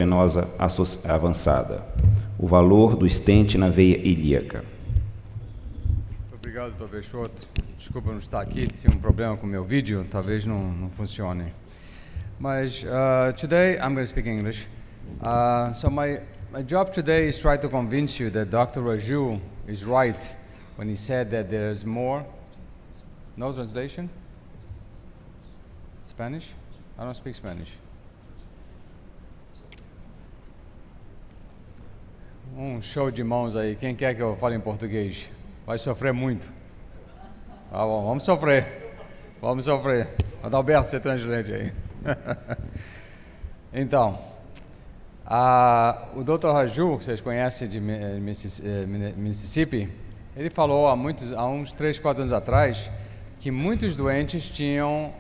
venosa avançada. O valor do stent na veia ilíaca. Obrigado, Dr. Peixoto. Desculpa não estar aqui, tinha um problema com o meu vídeo, talvez não funcione. Mas today I'm going to speak English. So my job today is try to convince you that Dr. Raju is right when he said that there is more. No translation? Spanish? I don't speak Spanish. Um show de mãos aí. Quem quer que eu fale em português? Vai sofrer muito. Tá bom, vamos sofrer. Vamos sofrer. Adalberto, você translate aí. Então, o Dr. Raju, que vocês conhecem de Mississippi, ele falou há uns 3, 4 anos atrás que muitos doentes tinham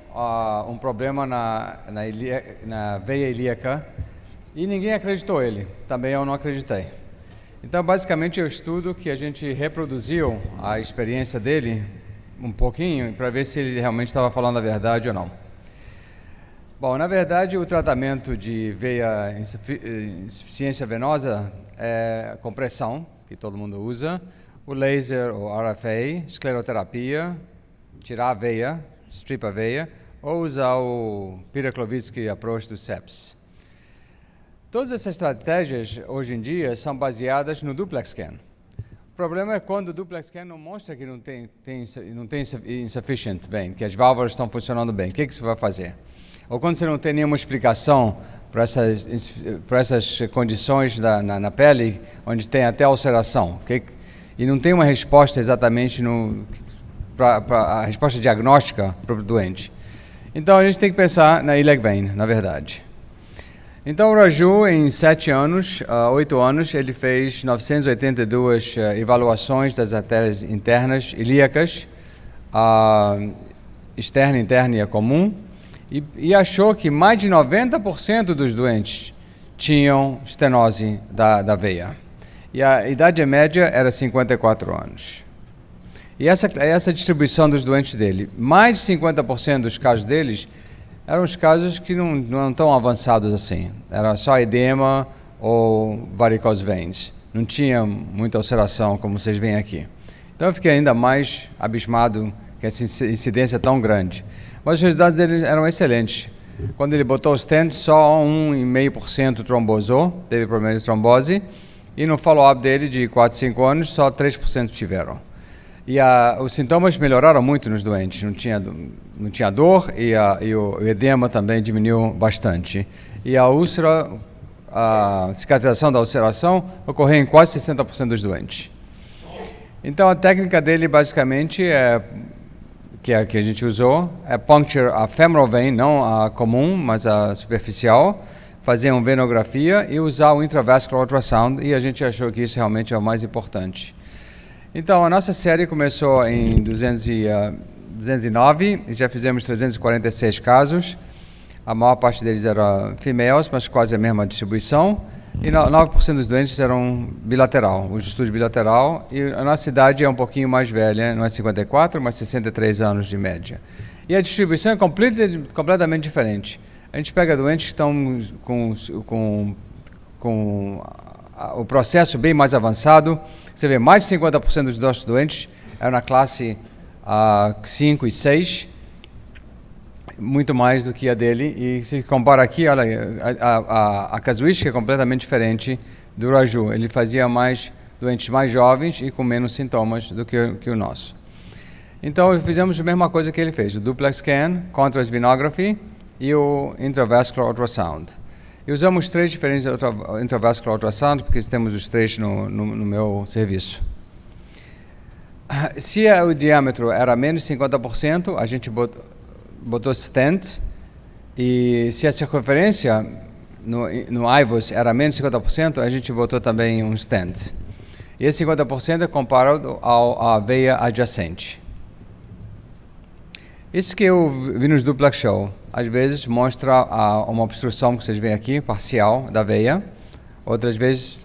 um problema na veia ilíaca e ninguém acreditou ele. Também eu não acreditei. Então, basicamente, eu estudo que a gente reproduziu a experiência dele um pouquinho para ver se ele realmente estava falando a verdade ou não. Bom, na verdade, o tratamento de veia insuficiência venosa é compressão, que todo mundo usa, o laser, o RFA, escleroterapia, tirar a veia, strip a veia, ou usar o Piraklovitsky approach do SEPS. Todas essas estratégias, hoje em dia, são baseadas no duplex scan. O problema é quando o duplex scan não mostra que não tem insufficient vein, que as válvulas estão funcionando bem. O que você vai fazer? Ou quando você não tem nenhuma explicação para essas condições na pele, onde tem até ulceração, e não tem uma resposta exatamente para a resposta diagnóstica para o doente. Então a gente tem que pensar na iliac vein, na verdade. Então o Raju, em 8 anos, ele fez 982 avaliações das artérias internas ilíacas, externa, interna e a comum, e achou que mais de 90% dos doentes tinham estenose da veia. E a idade média era 54 anos. E essa distribuição dos doentes dele, mais de 50% dos casos deles eram os casos que não tão avançados assim. Era só edema ou varicose veins. Não tinha muita ulceração, como vocês veem aqui. Então eu fiquei ainda mais abismado com essa incidência tão grande. Mas os resultados deles eram excelentes. Quando ele botou o stent, só 1,5% trombosou, teve problema de trombose. E no follow-up dele, de 4, 5 anos, só 3% tiveram. E os sintomas melhoraram muito nos doentes, não tinha dor e o edema também diminuiu bastante. E a úlcera, a cicatrização da ulceração ocorreu em quase 60% dos doentes. Então a técnica dele basicamente que a gente usou é puncture a femoral vein, não a comum, mas a superficial, fazer uma venografia e usar o intravascular ultrasound, e a gente achou que isso realmente é o mais importante. Então, a nossa série começou em 209 e já fizemos 346 casos. A maior parte deles era females, mas quase a mesma distribuição. E 9% dos doentes eram bilateral, o estudo bilateral. E a nossa idade é um pouquinho mais velha, não é 54, mas 63 anos de média. E a distribuição é completamente diferente. A gente pega doentes que estão com o processo bem mais avançado. Você vê, mais de 50% dos nossos doentes eram na classe 5 e 6, muito mais do que a dele. E se compara aqui, olha, a casuística é completamente diferente do Raju. Ele fazia mais doentes mais jovens e com menos sintomas do que o nosso. Então, fizemos a mesma coisa que ele fez, o duplex scan, contrast venography e o intravascular ultrasound. E usamos 3 diferentes intravascular ultrasound, porque temos os 3 no meu serviço. Se o diâmetro era menos de 50%, a gente botou stent, e se a circunferência no IVUS era menos de 50%, a gente botou também um stent. E esse 50% é comparado à veia adjacente. Isso que eu vi nos duplex show, às vezes mostra uma obstrução que vocês veem aqui, parcial, da veia. Outras vezes...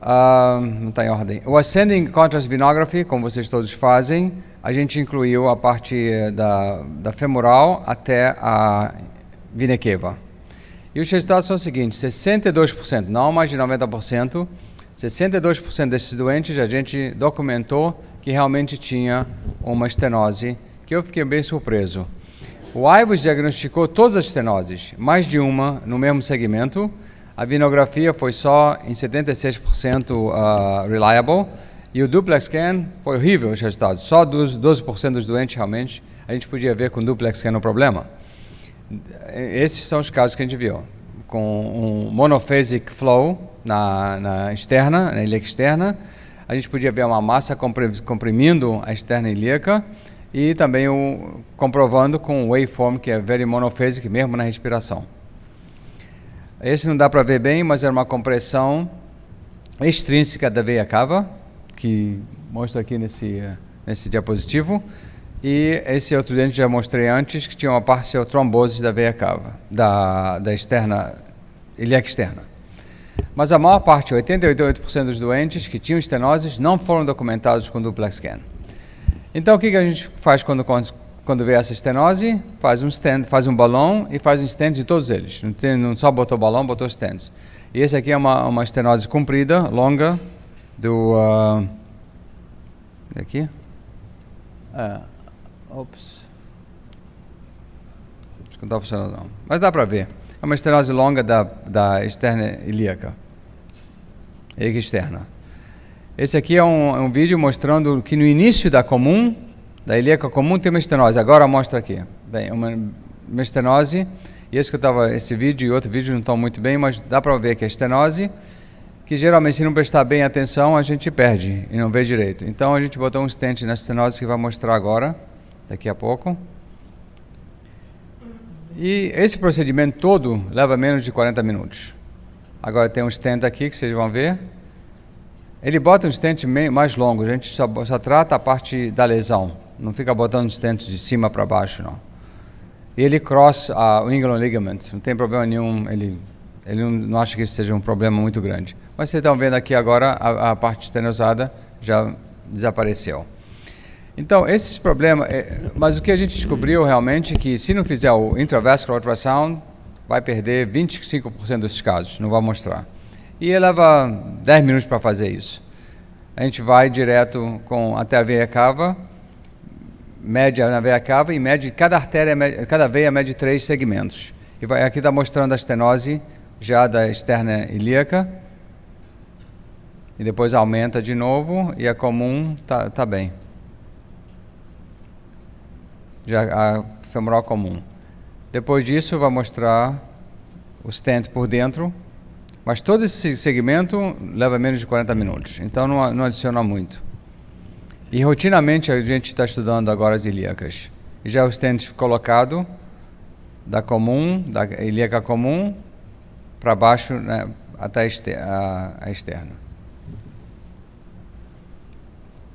não está em ordem. O Ascending Contrast Venography, como vocês todos fazem, a gente incluiu a parte da femoral até a vena cava. E os resultados são os seguintes: 62%, não mais de 90%, 62% desses doentes a gente documentou que realmente tinha uma estenose, que eu fiquei bem surpreso. O IVUS diagnosticou todas as estenoses, mais de uma no mesmo segmento. A venografia foi só em 76% reliable, e o duplex scan foi horrível os resultados. Só 12% dos doentes realmente a gente podia ver com duplex scan o problema. Esses são os casos que a gente viu, com um monophasic flow na externa, na ilíaca externa. A gente podia ver uma massa comprimindo a externa ilíaca e também comprovando com o waveform, que é very monophasic, mesmo na respiração. Esse não dá para ver bem, mas era uma compressão extrínseca da veia cava, que mostra aqui nesse diapositivo. E esse outro dente já mostrei antes, que tinha uma parcial trombose da veia cava, da externa, ilíaca externa. Mas a maior parte, 88% dos doentes que tinham estenoses, não foram documentados com duplex scan. Então, o que a gente faz quando vê essa estenose? Faz um stent, faz um balão e faz um stent de todos eles. Não só botou balão, botou stents. E esse aqui é uma estenose comprida, longa, aqui. Ops, acho que não está funcionando não. Mas dá para ver. É uma estenose longa da externa ilíaca. Ilíaca externa. Esse aqui é um vídeo mostrando que no início da ilíaca comum tem uma estenose. Agora mostra aqui. Bem, uma estenose. E esse vídeo e outro vídeo não estão muito bem, mas dá para ver que a estenose, que geralmente se não prestar bem atenção, a gente perde e não vê direito. Então a gente botou um stent nessa estenose que vai mostrar agora, daqui a pouco. E esse procedimento todo leva menos de 40 minutos. Agora tem um stent aqui que vocês vão ver. Ele bota um stent mais longo, a gente só trata a parte da lesão, não fica botando stent de cima para baixo, não. E ele cross o inguinal ligament, não tem problema nenhum, ele não acha que isso seja um problema muito grande. Mas vocês estão vendo aqui agora a parte estenosada já desapareceu. Então, esses problemas, mas o que a gente descobriu realmente é que se não fizer o intravascular ultrasound, vai perder 25% dos casos, não vai mostrar. E leva 10 minutos para fazer isso. A gente vai direto até a veia cava, mede na veia cava e mede cada veia mede 3 segmentos. E aqui está mostrando a estenose já da externa ilíaca. E depois aumenta de novo e a comum tá bem. Já a femoral comum. Depois disso vai mostrar o stent por dentro, mas todo esse segmento leva menos de 40 minutos, então não adiciona muito. E rotinamente a gente está estudando agora as ilíacas. E já o stent colocado da ilíaca comum para baixo, né, até a externa.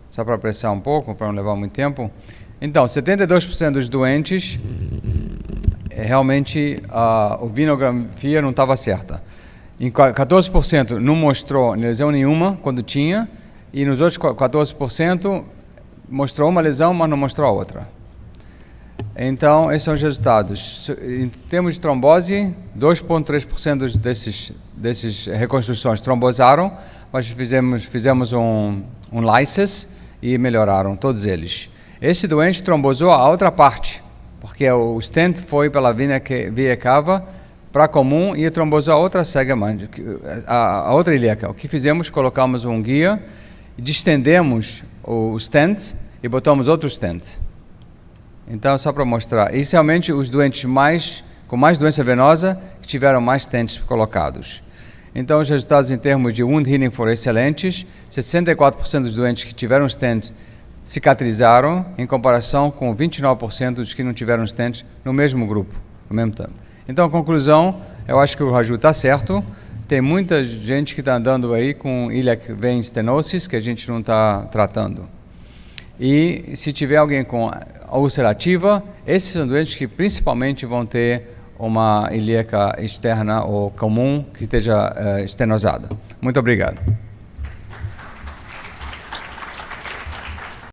Só para apreciar um pouco, para não levar muito tempo. Então, 72% dos doentes, realmente a vinografia não estava certa. Em 14% não mostrou lesão nenhuma quando tinha, e nos outros 14% mostrou uma lesão, mas não mostrou a outra. Então, esses são os resultados. Em termos de trombose, 2,3% desses reconstruções trombosaram, mas fizemos um lysis e melhoraram todos eles. Esse doente trombosou a outra parte, porque o stent foi pela veia cava para comum e trombosou a outra segmento, a outra ilíaca. O que fizemos, colocamos um guia, distendemos o stent e botamos outro stent. Então, só para mostrar, inicialmente os doentes com mais doença venosa que tiveram mais stents colocados. Então, os resultados em termos de wound healing foram excelentes. 64% dos doentes que tiveram stent cicatrizaram, em comparação com 29% dos que não tiveram stent no mesmo grupo, no mesmo tempo. Então, a conclusão, eu acho que o Raju está certo. Tem muita gente que está andando aí com iliac vein stenosis que a gente não está tratando. E se tiver alguém com úlcera ativa, esses são doentes que principalmente vão ter uma ilíaca externa ou comum que esteja estenosada. Muito obrigado.